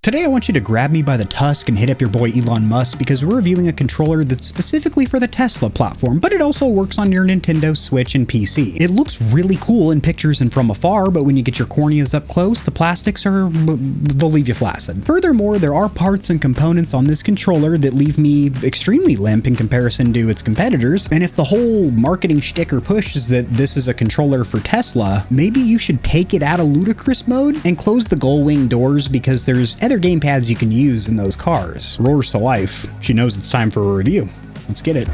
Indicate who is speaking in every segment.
Speaker 1: Today I want you to grab me by the tusk and hit up your boy Elon Musk because we're reviewing a controller that's specifically for the Tesla platform, but it also works on your Nintendo Switch and PC. It looks really cool in pictures and from afar, but when you get your corneas up close, the plastics they'll leave you flaccid. Furthermore, there are parts and components on this controller that leave me extremely limp in comparison to its competitors, and if the whole marketing shtick or push is that this is a controller for Tesla, maybe you should take it out of ludicrous mode and close the gull wing doors because there's other gamepads you can use in those cars. Roars to life. She knows it's time for a review. Let's get it.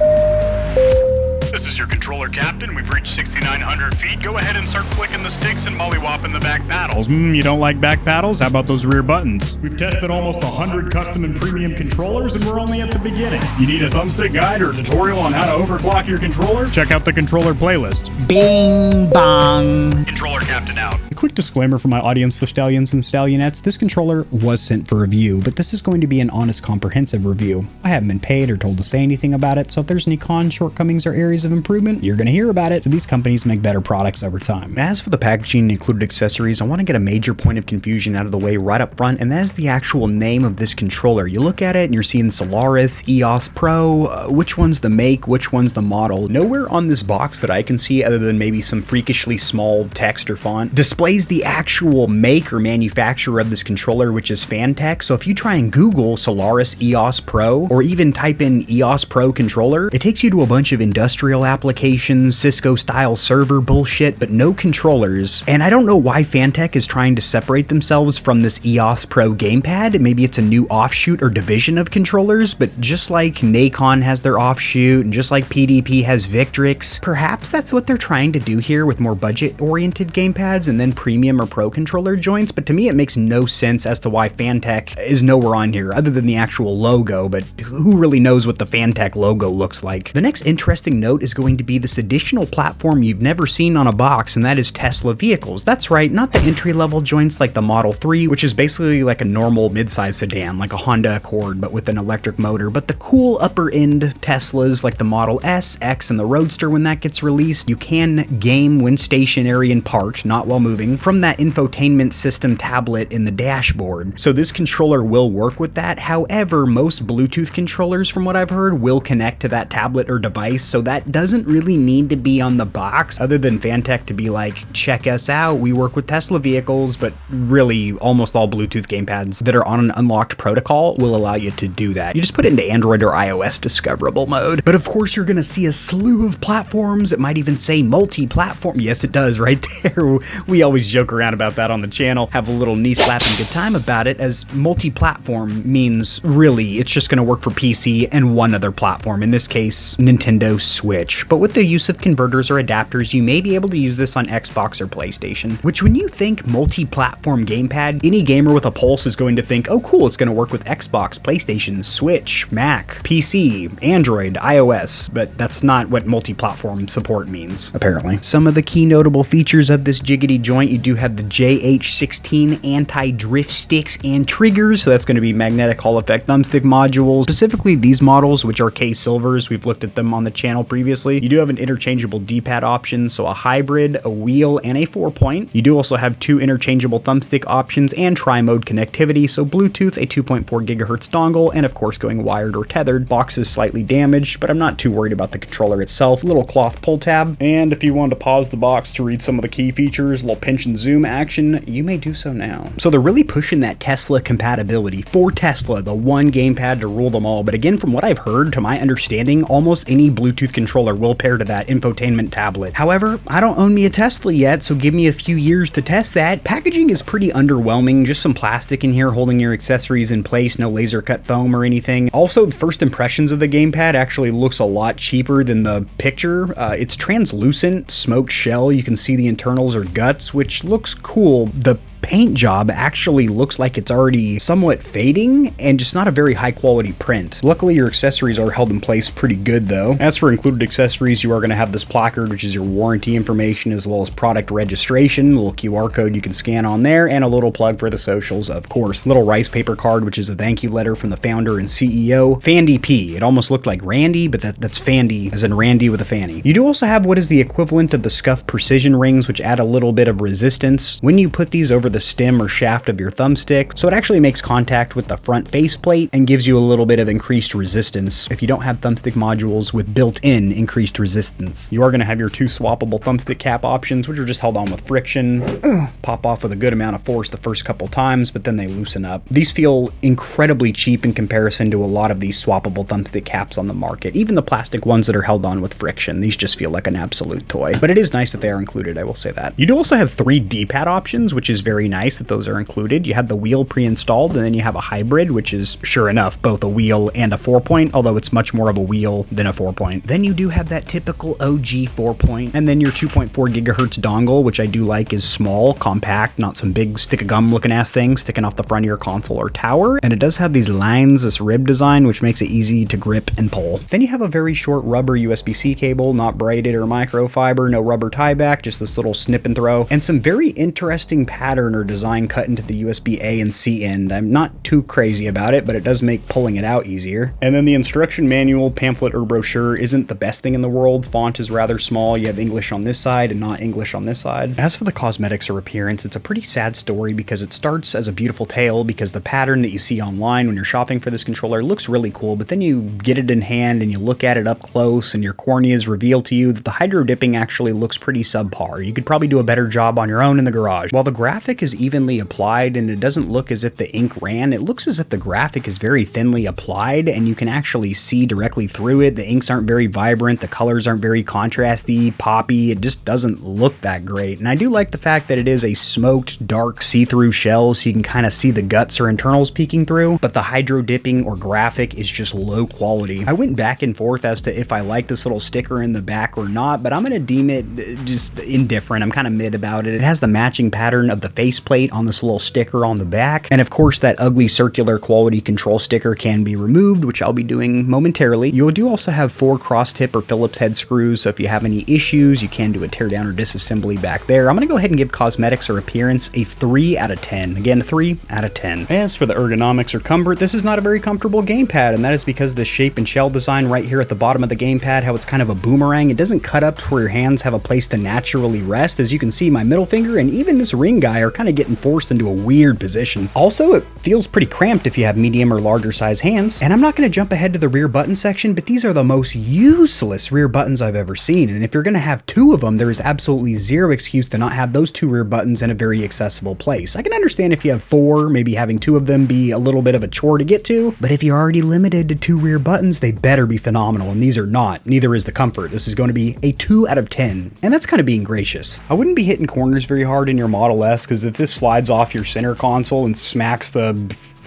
Speaker 2: This is your controller captain. We've reached 6,900 feet. Go ahead and start flicking the sticks and mollywopping the back paddles.
Speaker 3: You don't like back paddles? How about those rear buttons? We've tested almost 100 custom and premium controllers, and we're only at the beginning. You need a thumbstick guide or tutorial on how to overclock your controller? Check out the controller playlist.
Speaker 1: Bing bong.
Speaker 2: Controller captain out.
Speaker 1: A quick disclaimer for my audience, the Stallions and Stallionettes. This controller was sent for review, but this is going to be an honest, comprehensive review. I haven't been paid or told to say anything about it, so if there's any cons, shortcomings, or areas of improvement, you're going to hear about it. So these companies make better products over time. As for the packaging and included accessories, I want to get a major point of confusion out of the way right up front, and that is the actual name of this controller. You look at it and you're seeing Solaris, EOS Pro, which one's the make, which one's the model. Nowhere on this box that I can see, other than maybe some freakishly small text or font, displays the actual make or manufacturer of this controller, which is FanTech. So if you try and Google Solaris EOS Pro, or even type in EOS Pro controller, it takes you to a bunch of industrial applications, Cisco style server bullshit, but no controllers. And I don't know why FanTech is trying to separate themselves from this EOS Pro gamepad. Maybe it's a new offshoot or division of controllers, but just like Nacon has their offshoot and just like PDP has Victrix, perhaps that's what they're trying to do here with more budget oriented gamepads and then premium or pro controller joints. But to me it makes no sense as to why FanTech is nowhere on here other than the actual logo, but who really knows what the FanTech logo looks like. The next interesting note is going to be this additional platform you've never seen on a box, and that is Tesla vehicles. That's right, not the entry-level joints like the Model 3, which is basically like a normal mid-size sedan, like a Honda Accord, but with an electric motor, but the cool upper-end Teslas like the Model S, X, and the Roadster when that gets released. You can game when stationary and parked, not while moving, from that infotainment system tablet in the dashboard. So this controller will work with that. However, most Bluetooth controllers, from what I've heard, will connect to that tablet or device, so that doesn't really need to be on the box other than FanTech to be like, check us out, we work with Tesla vehicles. But really almost all Bluetooth gamepads that are on an unlocked protocol will allow you to do that. You just put it into Android or iOS discoverable mode. But of course you're gonna see a slew of platforms. It might even say multi-platform. Yes, it does right there. We always joke around about that on the channel, have a little knee slapping good time about it, as multi-platform means really it's just gonna work for PC and one other platform, in this case Nintendo Switch. But with the use of converters or adapters, you may be able to use this on Xbox or PlayStation, which when you think multi-platform gamepad, any gamer with a pulse is going to think, oh cool, it's going to work with Xbox, PlayStation, Switch, Mac, PC, Android, iOS, but that's not what multi-platform support means, apparently. Some of the key notable features of this jiggity joint: you do have the JH16 anti-drift sticks and triggers, so that's going to be magnetic Hall effect thumbstick modules, specifically these models, which are K Silvers. We've looked at them on the channel previously. You do have an interchangeable D-pad option, so a hybrid, a wheel, and a 4-point. You do also have two interchangeable thumbstick options and tri-mode connectivity, so Bluetooth, a 2.4 gigahertz dongle, and of course going wired or tethered. Box is slightly damaged, but I'm not too worried about the controller itself. Little cloth pull tab, and if you wanted to pause the box to read some of the key features, little pinch and zoom action, you may do so now. So they're really pushing that Tesla compatibility for Tesla, the one gamepad to rule them all. But again, from what I've heard, to my understanding, almost any Bluetooth controller will pair to that infotainment tablet. However, I don't own me a Tesla yet, so give me a few years to test that. Packaging is pretty underwhelming, just some plastic in here holding your accessories in place, no laser cut foam or anything. Also, the first impressions of the gamepad actually looks a lot cheaper than the picture. It's translucent, smoked shell, you can see the internals or guts, which looks cool. The paint job actually looks like it's already somewhat fading and just not a very high quality print. Luckily your accessories are held in place pretty good though. As for included accessories, you are going to have this placard, which is your warranty information as well as product registration, a little QR code you can scan on there, and a little plug for the socials, of course. Little rice paper card, which is a thank you letter from the founder and CEO, Fandy P. It almost looked like Randy, but that's Fandy as in Randy with a fanny. You do also have what is the equivalent of the scuff precision rings, which add a little bit of resistance. When you put these over the the stem or shaft of your thumbstick, so it actually makes contact with the front faceplate and gives you a little bit of increased resistance if you don't have thumbstick modules with built-in increased resistance. You are going to have your two swappable thumbstick cap options, which are just held on with friction, pop off with a good amount of force the first couple times, but then they loosen up. These feel incredibly cheap in comparison to a lot of these swappable thumbstick caps on the market, even the plastic ones that are held on with friction. These just feel like an absolute toy, but it is nice that they are included, I will say that. You do also have 3 D-pad options, which is very nice that those are included. You have the wheel pre-installed, and then you have a hybrid, which is, sure enough, both a wheel and a 4-point, although it's much more of a wheel than a 4-point. Then you do have that typical OG 4-point, and then your 2.4 gigahertz dongle, which I do like is small, compact, not some big stick of gum looking ass thing sticking off the front of your console or tower, and it does have these lines, this rib design, which makes it easy to grip and pull. Then you have a very short rubber USB-C cable, not braided or microfiber, no rubber tie back, just this little snip and throw, and some very interesting pattern or design cut into the USB A and C end. I'm not too crazy about it, but it does make pulling it out easier. And then the instruction manual, pamphlet, or brochure isn't the best thing in the world. Font is rather small. You have English on this side and not English on this side. As for the cosmetics or appearance, it's a pretty sad story because it starts as a beautiful tale because the pattern that you see online when you're shopping for this controller looks really cool, but then you get it in hand and you look at it up close and your corneas reveal to you that the hydro dipping actually looks pretty subpar. You could probably do a better job on your own in the garage. While the graphic is evenly applied and it doesn't look as if the ink ran, it looks as if the graphic is very thinly applied and you can actually see directly through it. The inks aren't very vibrant, the colors aren't very contrasty, poppy, it just doesn't look that great. And I do like the fact that it is a smoked, dark, see-through shell so you can kind of see the guts or internals peeking through, but the hydro dipping or graphic is just low quality. I went back and forth as to if I like this little sticker in the back or not, but I'm going to deem it just indifferent. I'm kind of mid about it. It has the matching pattern of the faceplate on this little sticker on the back, and of course that ugly circular quality control sticker can be removed, which I'll be doing momentarily. You do also have 4 cross tip or Phillips head screws, so if you have any issues, you can do a teardown or disassembly back there. I'm going to go ahead and give cosmetics or appearance a 3 out of 10. Again, a 3 out of 10. As for the ergonomics or comfort, this is not a very comfortable gamepad, and that is because the shape and shell design right here at the bottom of the gamepad, how it's kind of a boomerang, it doesn't cut up to where your hands have a place to naturally rest. As you can see, my middle finger and even this ring guy are kind of getting forced into a weird position. Also, it feels pretty cramped if you have medium or larger size hands. And I'm not going to jump ahead to the rear button section, but these are the most useless rear buttons I've ever seen. And if you're going to have 2 of them, there is absolutely zero excuse to not have those 2 rear buttons in a very accessible place. I can understand if you have 4, maybe having 2 of them be a little bit of a chore to get to, but if you're already limited to 2 rear buttons, they better be phenomenal, and these are not. Neither is the comfort. This is going to be a 2 out of 10, and that's kind of being gracious. I wouldn't be hitting corners very hard in your Model S, because if this slides off your center console and smacks the,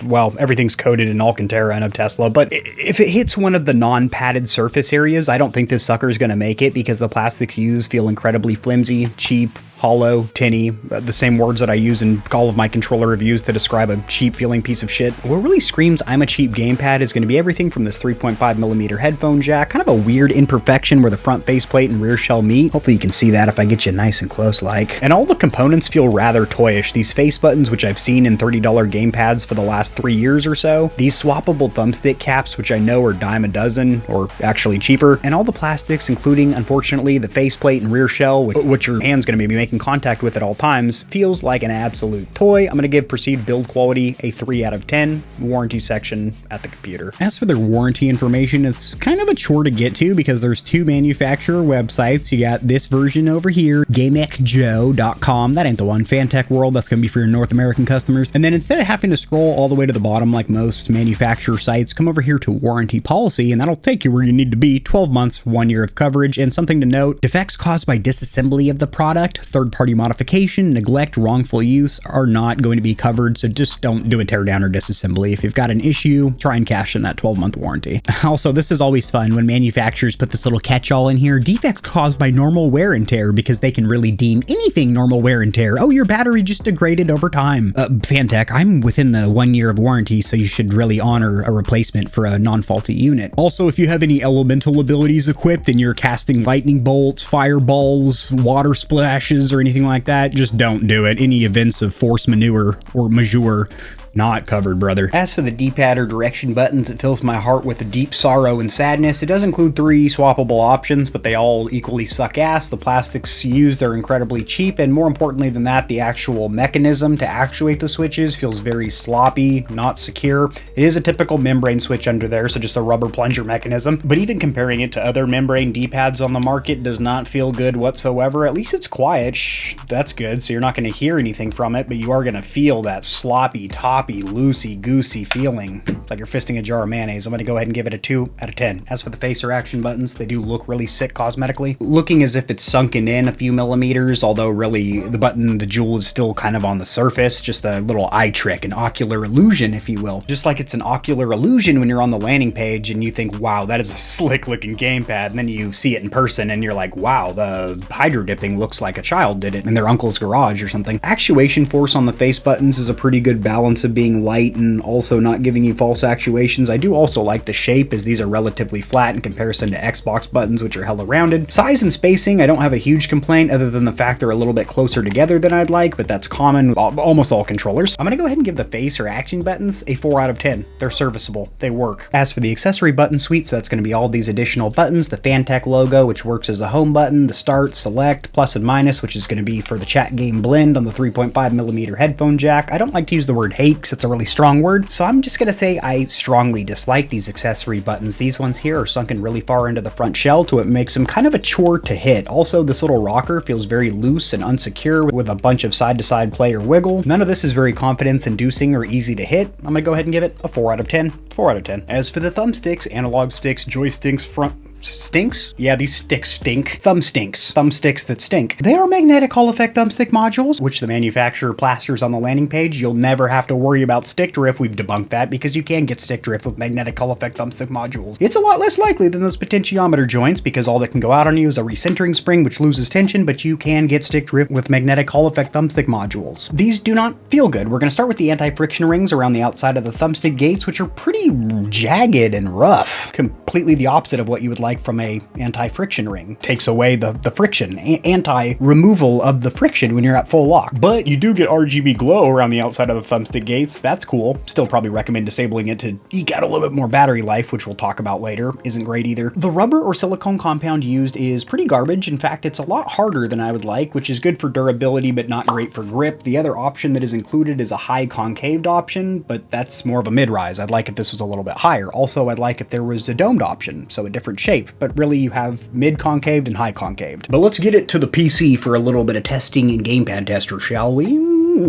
Speaker 1: well, everything's coated in Alcantara and a Tesla, but if it hits one of the non-padded surface areas, I don't think this sucker is going to make it because the plastics used feel incredibly flimsy, cheap, hollow, tinny, the same words that I use in all of my controller reviews to describe a cheap feeling piece of shit. What really screams I'm a cheap gamepad is going to be everything from this 3.5mm headphone jack, kind of a weird imperfection where the front faceplate and rear shell meet. Hopefully you can see that if I get you nice and close like. And all the components feel rather toyish. These face buttons, which I've seen in $30 gamepads for the last 3 years or so. These swappable thumbstick caps, which I know are dime a dozen, or actually cheaper. And all the plastics, including, unfortunately, the faceplate and rear shell, which your hand's going to be making contact with at all times, feels like an absolute toy. I'm going to give perceived build quality a 3 out of 10, warranty section at the computer. As for their warranty information, it's kind of a chore to get to because there's 2 manufacturer websites. You got this version over here, GameXJoe.com. That ain't the one. FanTech World, that's going to be for your North American customers. And then instead of having to scroll all the way to the bottom like most manufacturer sites, come over here to warranty policy, and that'll take you where you need to be. 12 months, 1 year of coverage. And something to note, defects caused by disassembly of the product, third-party modification, neglect, wrongful use are not going to be covered, so just don't do a teardown or disassembly. If you've got an issue, try and cash in that 12-month warranty. Also, this is always fun when manufacturers put this little catch-all in here, defect caused by normal wear and tear, because they can really deem anything normal wear and tear. Oh, your battery just degraded over time. FanTech, I'm within the 1 year of warranty, so you should really honor a replacement for a non-faulty unit. Also, if you have any elemental abilities equipped and you're casting lightning bolts, fireballs, water splashes, or anything like that, just don't do it. Any events of force maneuver or majeure, Not covered, brother. As for the D-pad or direction buttons, it fills my heart with a deep sorrow and sadness. It does include 3 swappable options, but they all equally suck ass. The plastics used are incredibly cheap, and more importantly than that, the actual mechanism to actuate the switches feels very sloppy, not secure. It is a typical membrane switch under there, so just a rubber plunger mechanism, but even comparing it to other membrane D-pads on the market does not feel good whatsoever. At least it's quiet. Shh, that's good, so you're not going to hear anything from it, but you are going to feel that sloppy, toppy, loosey-goosey feeling, like you're fisting a jar of mayonnaise. I'm going to go ahead and give it a 2 out of 10. As for the face or action buttons, they do look really sick cosmetically, looking as if it's sunken in a few millimeters, although really the button, the jewel is still kind of on the surface, just a little eye trick, an ocular illusion, if you will. Just like it's an ocular illusion when you're on the landing page and you think, wow, that is a slick looking gamepad, and then you see it in person and you're like, wow, the hydro dipping looks like a child did it in their uncle's garage or something. Actuation force on the face buttons is a pretty good balance of being light and also not giving you false actuations. I do also like the shape, as these are relatively flat in comparison to Xbox buttons, which are hella rounded. Size and spacing, I don't have a huge complaint other than the fact they're a little bit closer together than I'd like, but that's common with almost all controllers. I'm gonna go ahead and give the face or action buttons a 4 out of 10. They're serviceable, they work. As for the accessory button suite, so that's gonna be all these additional buttons, the FanTech logo, which works as a home button, the start, select, plus and minus, which is gonna be for the chat game blend on the 3.5mm headphone jack. I don't like to use the word hate because it's a really strong word, so I'm just gonna say I strongly dislike these accessory buttons. These ones here are sunken really far into the front shell, so it makes them kind of a chore to hit. Also, this little rocker feels very loose and unsecure with a bunch of side-to-side play or wiggle. None of this is very confidence-inducing or easy to hit. I'm gonna go ahead and give it a 4 out of 10. 4 out of 10. As for the thumbsticks, analog sticks, joysticks, front stinks? Yeah, these sticks stink. Thumbsticks that stink. They are magnetic Hall effect thumbstick modules, which the manufacturer plasters on the landing page. You'll never have to worry about stick drift. We've debunked that because you can get stick drift with magnetic Hall effect thumbstick modules. It's a lot less likely than those potentiometer joints because all that can go out on you is a recentering spring which loses tension, but you can get stick drift with magnetic Hall effect thumbstick modules. These do not feel good. We're going to start with the anti-friction rings around the outside of the thumbstick gates, which are pretty jagged and rough. Completely the opposite of what you would like from a anti-friction ring. Takes away the friction, anti-removal of the friction when you're at full lock. But you do get RGB glow around the outside of the thumbstick gates. That's cool. Still probably recommend disabling it to eke out a little bit more battery life, which we'll talk about later. Isn't great either. The rubber or silicone compound used is pretty garbage. In fact, it's a lot harder than I would like, which is good for durability, but not great for grip. The other option that is included is a high concaved option, but that's more of a mid-rise. I'd like if this was a little bit higher. Also, I'd like if there was a domed option, so a different shape. But really you have mid-concaved and high concaved. But let's get it to the PC for a little bit of testing and gamepad tester, shall we?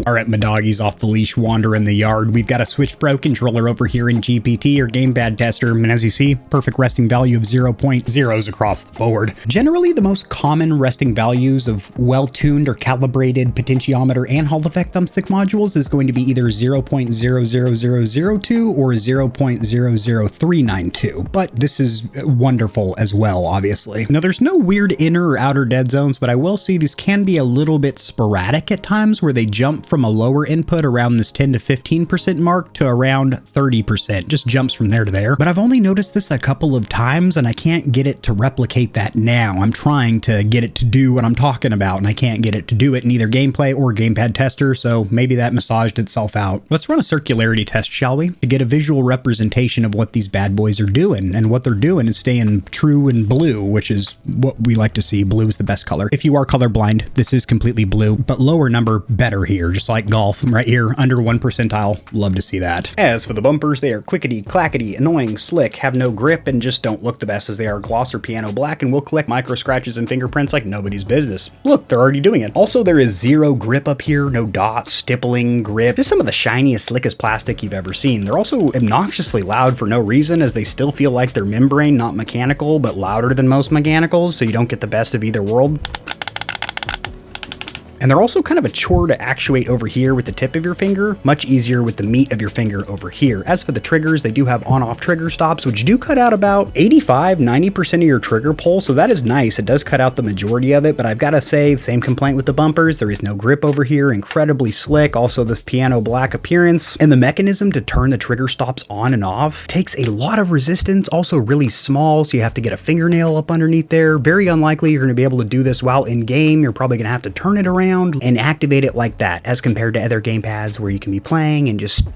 Speaker 1: All right, my doggies off the leash wander in the yard. We've got a Switch Pro controller over here in GPT or gamepad tester, and as you see, perfect resting value of 0.0s across the board. Generally, the most common resting values of well-tuned or calibrated potentiometer and Hall effect thumbstick modules is going to be either 0.00002 or 0.00392, but this is wonderful as well, obviously. Now, there's no weird inner or outer dead zones, but I will say these can be a little bit sporadic at times where they jump from a lower input around this 10 to 15% mark to around 30%, just jumps from there to there. But I've only noticed this a couple of times and I can't get it to replicate that now. I'm trying to get it to do what I'm talking about and I can't get it to do it in either gameplay or gamepad tester, so maybe that massaged itself out. Let's run a circularity test, shall we? To get a visual representation of what these bad boys are doing, and what they're doing is staying true and blue, which is what we like to see. Blue is the best color. If you are colorblind, this is completely blue, but lower number better here, just like golf right here, under 1 percentile. Love to see that. As for the bumpers, they are clickety, clackety, annoying, slick, have no grip, and just don't look the best as they are gloss or piano black and will collect micro scratches and fingerprints like nobody's business. Look, they're already doing it. Also, there is zero grip up here, no dots, stippling, grip, just some of the shiniest, slickest plastic you've ever seen. They're also obnoxiously loud for no reason, as they still feel like they're membrane, not mechanical, but louder than most mechanicals, so you don't get the best of either world. And they're also kind of a chore to actuate over here with the tip of your finger, much easier with the meat of your finger over here. As for the triggers, they do have on-off trigger stops, which do cut out about 85–90% of your trigger pull, so that is nice. It does cut out the majority of it, but I've got to say, same complaint with the bumpers. There is no grip over here, incredibly slick. Also, this piano black appearance, and the mechanism to turn the trigger stops on and off takes a lot of resistance, also really small, so you have to get a fingernail up underneath there. Very unlikely you're going to be able to do this while in game. You're probably going to have to turn it around around and activate it like that, as compared to other gamepads where you can be playing and just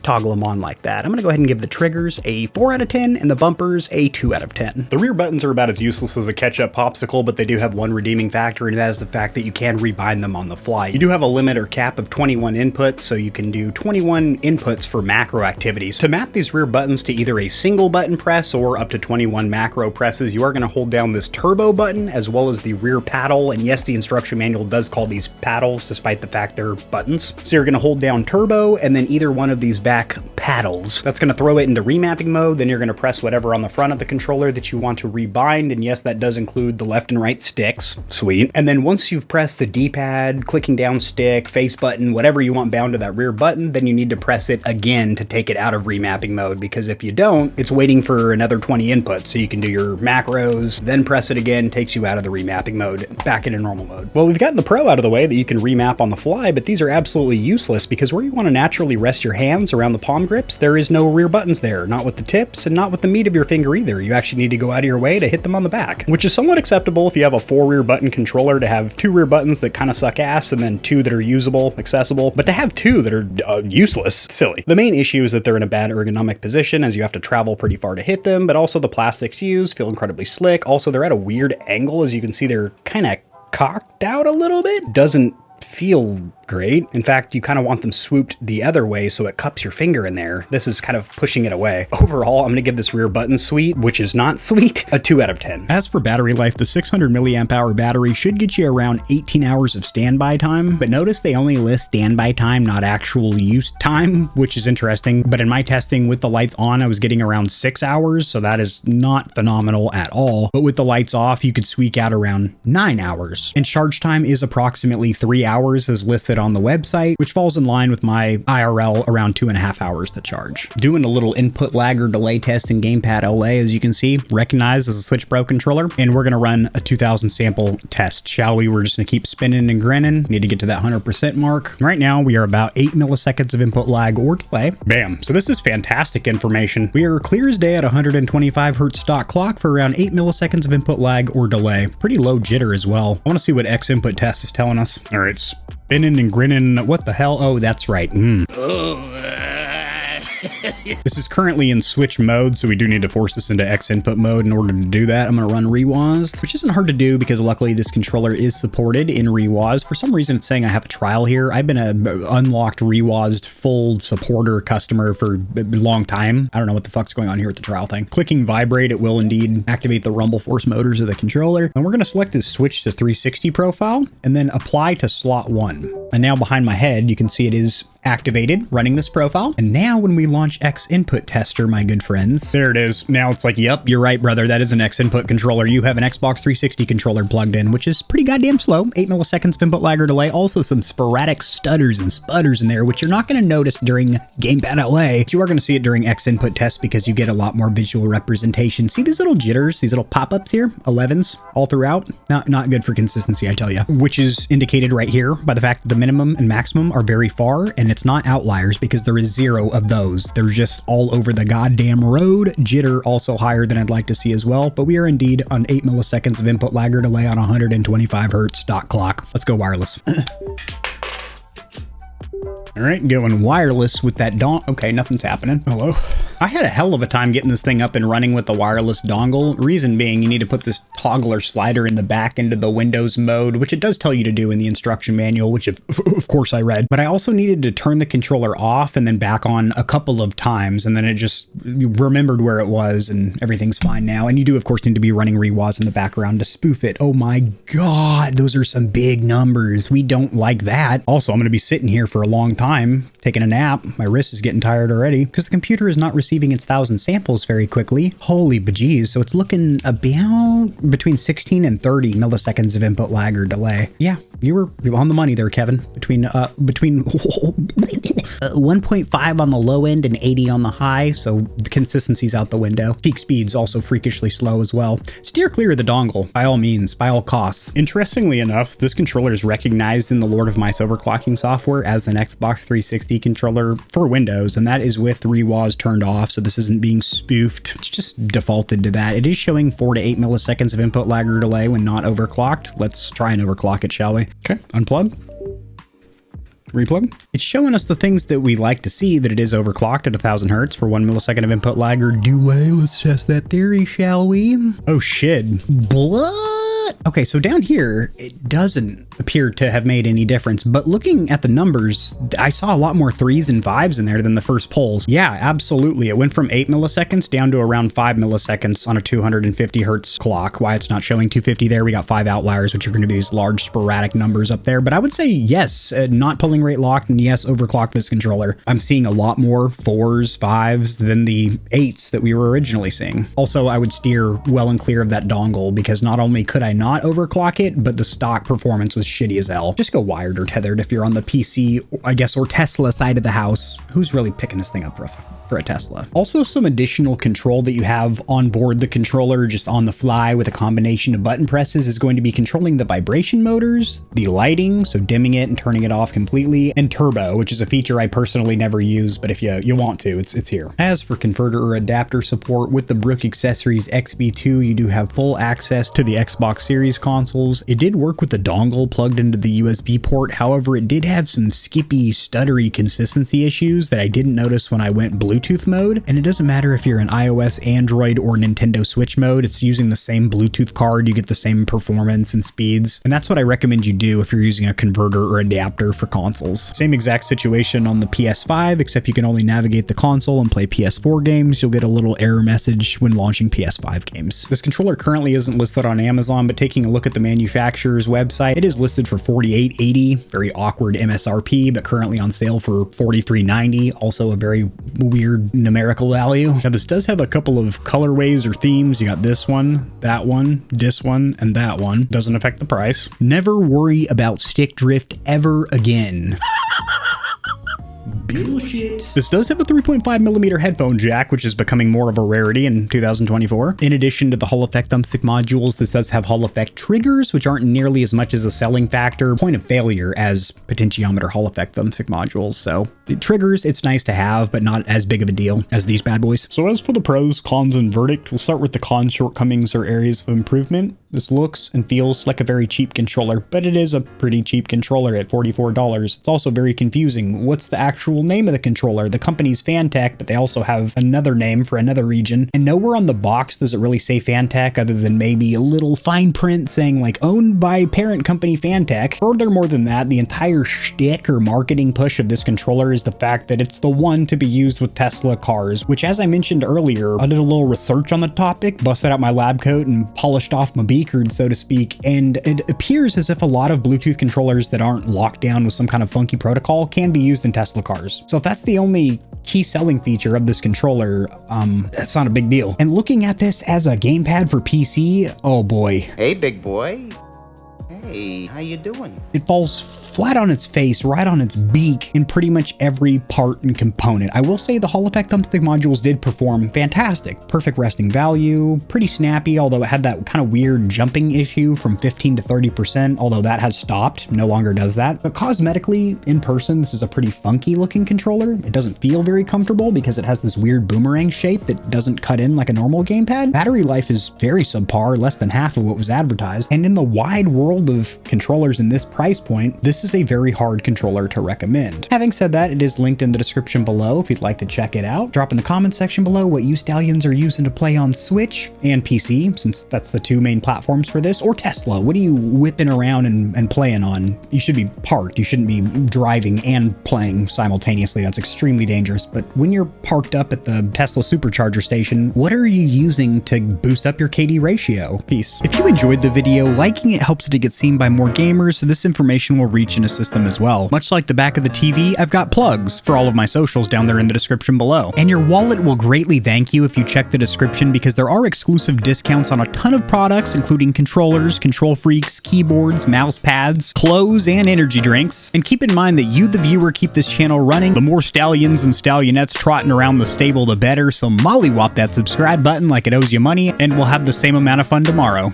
Speaker 1: toggle them on like that. I'm gonna go ahead and give the triggers a 4 out of 10 and the bumpers a 2 out of 10. The rear buttons are about as useless as a ketchup popsicle, but they do have one redeeming factor, and that is the fact that you can rebind them on the fly. You do have a limit or cap of 21 inputs, so you can do 21 inputs for macro activities. To map these rear buttons to either a single button press or up to 21 macro presses, you are going to hold down this turbo button as well as the rear paddle, and yes, the instruction manual does call these paddles despite the fact they're buttons. So you're going to hold down turbo and then either one of these back paddles. That's going to throw it into remapping mode. Then you're going to press whatever on the front of the controller that you want to rebind, and yes, that does include the left and right sticks. Sweet. And then once you've pressed the D-pad, clicking down stick, face button, whatever you want bound to that rear button, then you need to press it again to take it out of remapping mode, because if you don't, it's waiting for another 20 inputs so you can do your macros, then press it again, takes you out of the remapping mode, back into normal mode. Well, we've gotten the Pro out of the way that you can remap on the fly, but these are absolutely useless because where you want to naturally rest your hands around the palm grips, there is no rear buttons there, not with the tips and not with the meat of your finger either. You actually need to go out of your way to hit them on the back, which is somewhat acceptable if you have a 4 rear button controller to have 2 rear buttons that kind of suck ass and then 2 that are usable, accessible, but to have 2 that are useless, silly. The main issue is that they're in a bad ergonomic position as you have to travel pretty far to hit them, but also the plastics used feel incredibly slick. Also, they're at a weird angle. As you can see, they're kind of cocked out a little bit. Doesn't feel great. In fact, you kind of want them swooped the other way so it cups your finger in there. This is kind of pushing it away. Overall, I'm going to give this rear button suite, which is not sweet, a 2 out of 10. As for battery life, the 600 milliamp hour battery should get you around 18 hours of standby time, but notice they only list standby time, not actual use time, which is interesting. But in my testing with the lights on, I was getting around 6 hours, so that is not phenomenal at all. But with the lights off, you could squeak out around 9 hours. And charge time is approximately 3 hours as listed on the website, which falls in line with my IRL around 2.5 hours to charge. Doing a little input lag or delay test in Gamepad LA, as you can see, recognized as a Switch Pro controller, and we're going to run a 2000 sample test, shall we? We're just going to keep spinning and grinning. Need to get to that 100% mark. Right now, we are about 8 milliseconds of input lag or delay. Bam. So this is fantastic information. We are clear as day at 125 Hz stock clock for around 8 milliseconds of input lag or delay. Pretty low jitter as well. I want to see what X input test is telling us. All right, spinning and grinning. What the hell? Oh, that's right. This is currently in switch mode, so we do need to force this into X input mode in order to do that. I'm going to run ReWASD, which isn't hard to do because luckily this controller is supported in ReWASD. For some reason, it's saying I have a trial here. I've been a unlocked ReWASD full supporter customer for a long time. I don't know what the fuck's going on here with the trial thing. Clicking vibrate, it will indeed activate the rumble force motors of the controller. And we're going to select this switch to 360 profile and then apply to slot 1. And now behind my head, you can see it is activated, running this profile. And now when we launch X input tester, my good friends, there it is. Now it's like, yep, you're right, brother. That is an X input controller. You have an Xbox 360 controller plugged in, which is pretty goddamn slow. 8 milliseconds of input lag or delay. Also some sporadic stutters and sputters in there, which you're not going to notice during Gamepad LA. But you are going to see it during X input test because you get a lot more visual representation. See these little jitters, these little pop-ups here, 11s all throughout. Not good for consistency, I tell you, which is indicated right here by the fact that the minimum and maximum are very far, and it's not outliers because there is 0 of those. They're just all over the goddamn road. Jitter also higher than I'd like to see as well, but we are indeed on 8 milliseconds of input lag or delay on 125 Hz stock clock. Let's go wireless. All right, going wireless with that okay, nothing's happening. Hello. I had a hell of a time getting this thing up and running with the wireless dongle. Reason being, you need to put this toggle or slider in the back into the Windows mode, which it does tell you to do in the instruction manual, which of course I read. But I also needed to turn the controller off and then back on a couple of times, and then it just remembered where it was, and everything's fine now. And you do, of course, need to be running ReWASD in the background to spoof it. Oh my God, those are some big numbers. We don't like that. Also, I'm going to be sitting here for a long time, taking a nap. My wrist is getting tired already because the computer is not receiving its 1000 samples very quickly. Holy bejeez. So it's looking about between 16 and 30 milliseconds of input lag or delay. Yeah, you were on the money there, Kevin. Between 1.5 on the low end and 80 on the high. So the consistency's out the window. Peak speed's also freakishly slow as well. Steer clear of the dongle by all means, by all costs. Interestingly enough, this controller is recognized in the Lord of Mice overclocking software as an Xbox Xbox 360 controller for Windows, and that is with REWAs turned off, so this isn't being spoofed. It's just defaulted to that. It is showing 4 to 8 milliseconds of input lag or delay when not overclocked. Let's try and overclock it, shall we? Okay, unplug. Replug. It's showing us the things that we like to see, that it is overclocked at 1000 hertz for 1 millisecond of input lag or delay. Let's test that theory, shall we? Oh shit. Blood. Okay, so down here, it doesn't appear to have made any difference, but looking at the numbers, I saw a lot more 3s and 5s in there than the first polls. Yeah, absolutely. It went from 8 milliseconds down to around 5 milliseconds on a 250 hertz clock. Why it's not showing 250 there, we got 5 outliers, which are going to be these large sporadic numbers up there. But I would say yes, not pulling rate locked, and yes, overclock this controller. I'm seeing a lot more 4s, 5s than the 8s that we were originally seeing. Also, I would steer well and clear of that dongle, because not only could I not overclock it, but the stock performance was shitty as hell. Just go wired or tethered if you're on the PC, I guess, or Tesla side of the house. Who's really picking this thing up for a Tesla? Also, some additional control that you have on board the controller just on the fly with a combination of button presses is going to be controlling the vibration motors, the lighting, so dimming it and turning it off completely, and turbo, which is a feature I personally never use, but if you want to, it's here. As for converter or adapter support, with the Brook Accessories XB2, you do have full access to the Xbox Series consoles. It did work with the dongle plugged into the USB port, however, it did have some skippy, stuttery consistency issues that I didn't notice when I went Bluetooth mode, and it doesn't matter if you're in iOS, Android, or Nintendo Switch mode, it's using the same Bluetooth card, you get the same performance and speeds, and that's what I recommend you do if you're using a converter or adapter for consoles. Same exact situation on the PS5, except you can only navigate the console and play PS4 games. You'll get a little error message when launching PS5 games. This controller currently isn't listed on Amazon, but taking a look at the manufacturer's website, it is listed for $48.80, very awkward MSRP, but currently on sale for $43.90, also a very weird numerical value. Now this does have a couple of colorways or themes. You got this one, and that one. Doesn't affect the price. Never worry about stick drift ever again. Bullshit. This does have a 3.5mm headphone jack, which is becoming more of a rarity in 2024. In addition to the Hall Effect thumbstick modules, this does have Hall Effect triggers, which aren't nearly as much as a selling factor, point of failure as potentiometer Hall Effect thumbstick modules. So it triggers, it's nice to have, but not as big of a deal as these bad boys. So as for the pros, cons, and verdict, we'll start with the cons, shortcomings, or areas of improvement. This looks and feels like a very cheap controller, but it is a pretty cheap controller at $44. It's also very confusing. What's the actual name of the controller? The company's FanTech, but they also have another name for another region. And nowhere on the box does it really say FanTech, other than maybe a little fine print saying like owned by parent company FanTech. Furthermore than that, the entire shtick or marketing push of this controller is the fact that it's the one to be used with Tesla cars, which, as I mentioned earlier, I did a little research on the topic, busted out my lab coat and polished off my beaker, so to speak, and it appears as if a lot of Bluetooth controllers that aren't locked down with some kind of funky protocol can be used in Tesla cars. So if that's the only key selling feature of this controller, that's not a big deal. And looking at this as a gamepad for PC, oh boy.
Speaker 4: Hey, big boy. Hey, how you doing?
Speaker 1: It falls flat on its face, right on its beak in pretty much every part and component. I will say the Hall Effect thumbstick modules did perform fantastic. Perfect resting value, pretty snappy, although it had that kind of weird jumping issue from 15 to 30%, although that has stopped, no longer does that. But cosmetically, in person, this is a pretty funky looking controller. It doesn't feel very comfortable because it has this weird boomerang shape that doesn't cut in like a normal gamepad. Battery life is very subpar, less than half of what was advertised. And in the wide world of controllers in this price point, this is a very hard controller to recommend. Having said that, it is linked in the description below if you'd like to check it out. Drop in the comment section below what you Stallions are using to play on Switch and PC, since that's the two main platforms for this, or Tesla. What are you whipping around and playing on? You should be parked. You shouldn't be driving and playing simultaneously. That's extremely dangerous. But when you're parked up at the Tesla supercharger station, what are you using to boost up your KD ratio? Peace. If you enjoyed the video, liking it helps it to get seen by more gamers, so this information will reach in a system as well. Much like the back of the TV, I've got plugs for all of my socials down there in the description below. And your wallet will greatly thank you if you check the description, because there are exclusive discounts on a ton of products, including controllers, KontrolFreeks, keyboards, mouse pads, clothes, and energy drinks. And keep in mind that you, the viewer, keep this channel running. The more Stallions and Stallionettes trotting around the stable, the better, so mollywop that subscribe button like it owes you money, and we'll have the same amount of fun tomorrow.